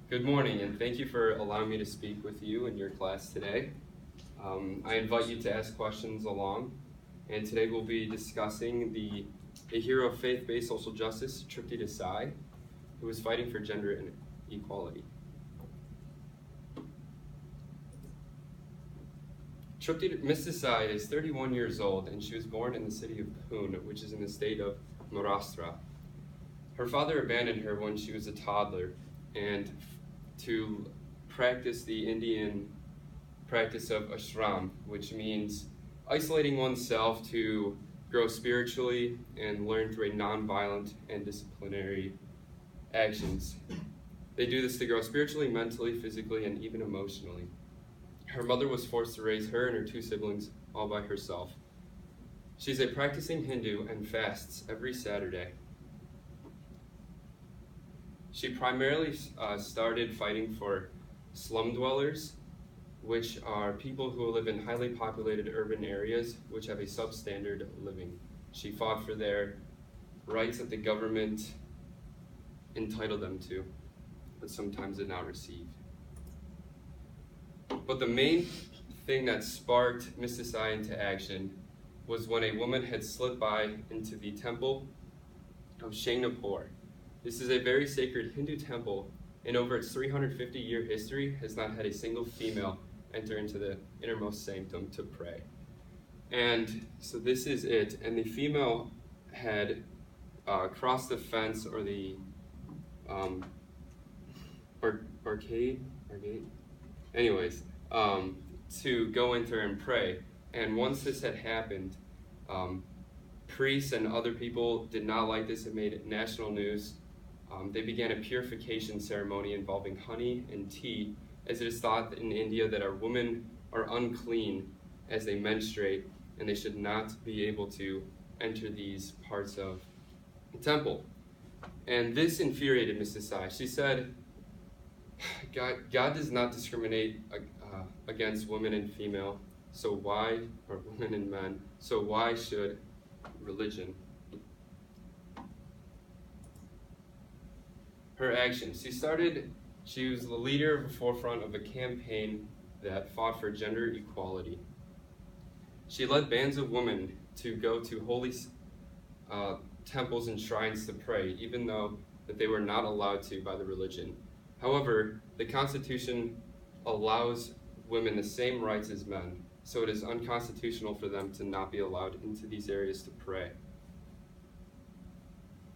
Good morning, and thank you for allowing me to speak with you in your class today. I invite you to ask questions along, and today we'll be discussing a hero of faith-based social justice, Tripti Desai, who was fighting for gender equality. Miss Desai is 31 years old, and she was born in the city of Pune, which is in the state of Maharashtra. Her father abandoned her when she was a toddler, and to practice the Indian practice of ashram, which means isolating oneself to grow spiritually and learn through a nonviolent and disciplinary actions. They do this to grow spiritually, mentally, physically, and even emotionally. Her mother was forced to raise her and her two siblings all by herself. She's a practicing Hindu and fasts every Saturday. She primarily started fighting for slum dwellers, which are people who live in highly populated urban areas which have a substandard living. She fought for their rights that the government entitled them to, but sometimes did not receive. But the main thing that sparked Miss Desai into action was when a woman had slipped by into the temple of Shangnapur. This is a very sacred Hindu temple, and over its 350-year history has not had a single female enter into the innermost sanctum to pray. And so this is it, and the female had crossed the fence or the arcade, anyways, to go enter and pray. And once this had happened, priests and other people did not like this. It made it national news. They began a purification ceremony involving honey and tea, as it is thought in India that our women are unclean as they menstruate, and they should not be able to enter these parts of the temple. And this infuriated Miss Desai. She said, God does not discriminate against women and female, so why, or women and men, so why should religion? Her actions. She was the leader of the forefront of a campaign that fought for gender equality. She led bands of women to go to holy temples and shrines to pray, even though that they were not allowed to by the religion. However, the Constitution allows women the same rights as men, so it is unconstitutional for them to not be allowed into these areas to pray.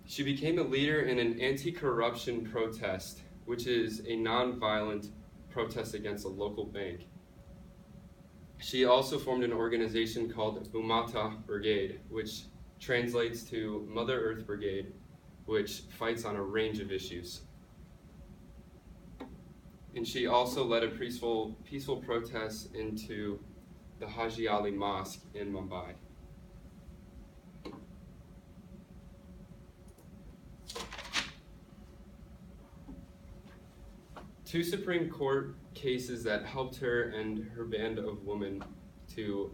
She became a leader in an anti-corruption protest, which is a non-violent protest against a local bank. She also formed an organization called Bhumata Brigade, which translates to Mother Earth Brigade, which fights on a range of issues. And she also led a peaceful protest into the Haji Ali Mosque in Mumbai. Two Supreme Court cases that helped her and her band of women to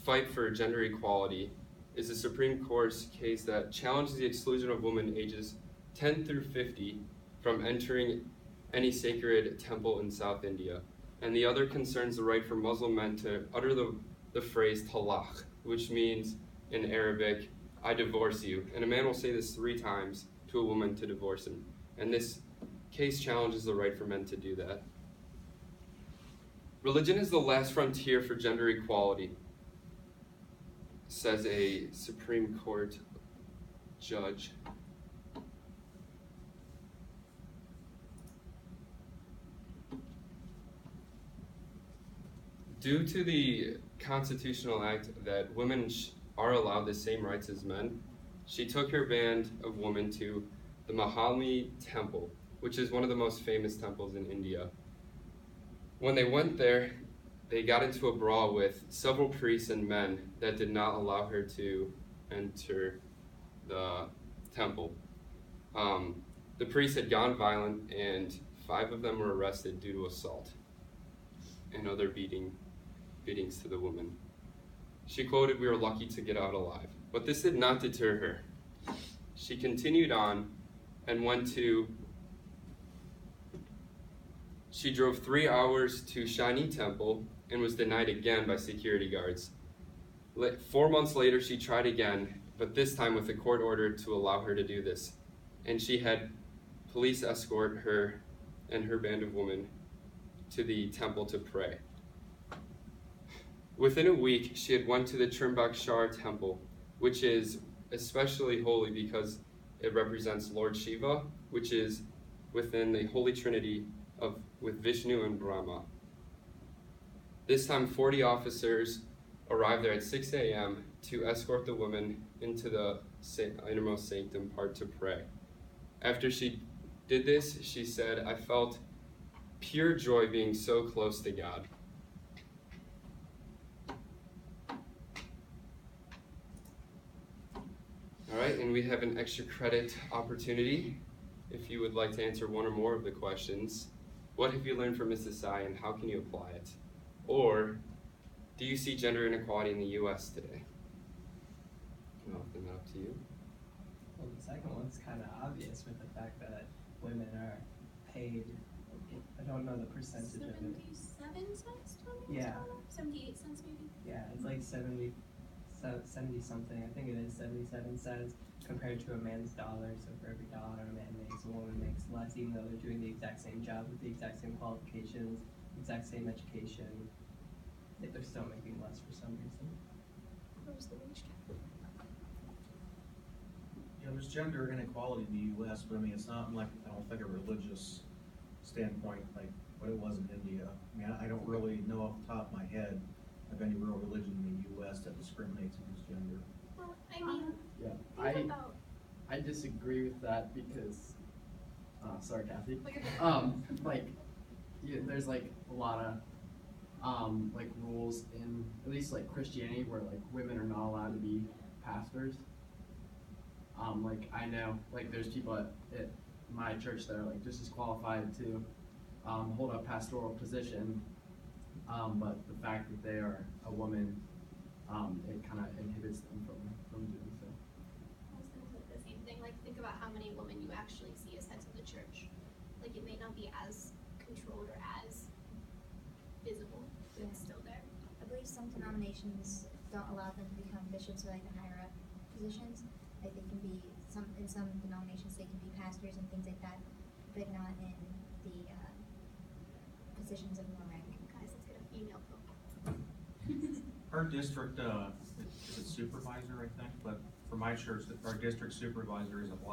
fight for gender equality is the Supreme Court's case that challenged the exclusion of women ages 10 through 50 from entering any sacred temple in South India. And the other concerns the right for Muslim men to utter the phrase talaq, which means in Arabic, I divorce you. And a man will say this 3 times to a woman to divorce him. And this case challenges the right for men to do that. Religion is the last frontier for gender equality, says a Supreme Court judge. Due to the constitutional act that women are allowed the same rights as men, she took her band of women to the Mahalmi Temple, which is one of the most famous temples in India. When they went there, they got into a brawl with several priests and men that did not allow her to enter the temple. The priests had gone violent, and 5 of them were arrested due to assault and other beatings to the woman. She quoted, "We were lucky to get out alive." But this did not deter her. She continued on and went to She drove 3 hours to Shawnee Temple and was denied again by security guards. 4 months later, she tried again, but this time with a court order to allow her to do this. And she had police escort her and her band of women to the temple to pray. Within a week, she had went to the Trimbakshar temple, which is especially holy because it represents Lord Shiva, which is within the Holy Trinity with Vishnu and Brahma. This time, 40 officers arrived there at 6 a.m. to escort the woman into the innermost sanctum part to pray. After she did this, she said, "I felt pure joy being so close to God." All right, and we have an extra credit opportunity. If you would like to answer one or more of the questions, what have you learned from Mrs. Sai and how can you apply it? Or, do you see gender inequality in the U.S. today? I'll open that up to you. Well, the second one's kind of obvious with the fact that women are paid, I don't know the percentage of it. 77 cents? Yeah. 78 cents maybe? Yeah, it's like 70 something, I think it is 77 cents compared to a man's dollar. So for every dollar a man makes, a woman makes less, even though they're doing the exact same job with the exact same qualifications, exact same education. They're still making less for some reason. What was the wage gap? Yeah, there's gender inequality in the U.S., but I mean, it's not like, I don't think a religious standpoint like what it was in India. I mean, I don't really know off the top of my head of any real religion in the U.S. that discriminates against gender. Well, I mean, Yeah, think about. I disagree with that because, sorry, Kathy. Well, you're good. Like, there's like a lot of like rules in at least like Christianity where like women are not allowed to be pastors. Like I know like there's people at my church that are like just as qualified to hold a pastoral position, but the fact that they are a woman, it kind of inhibits them from doing so. I was gonna say the same thing. Like, think about how many women you actually see as heads of the church. Like, it may not be as controlled or as visible, but it's still there. I believe some denominations don't allow them to become bishops or like the higher up positions. Like they can be in some denominations they can be pastors and things like that, but not in the positions of more rank. Guys, let's get a female pope. Our district is a supervisor, I think, but for my church, our district supervisor is a black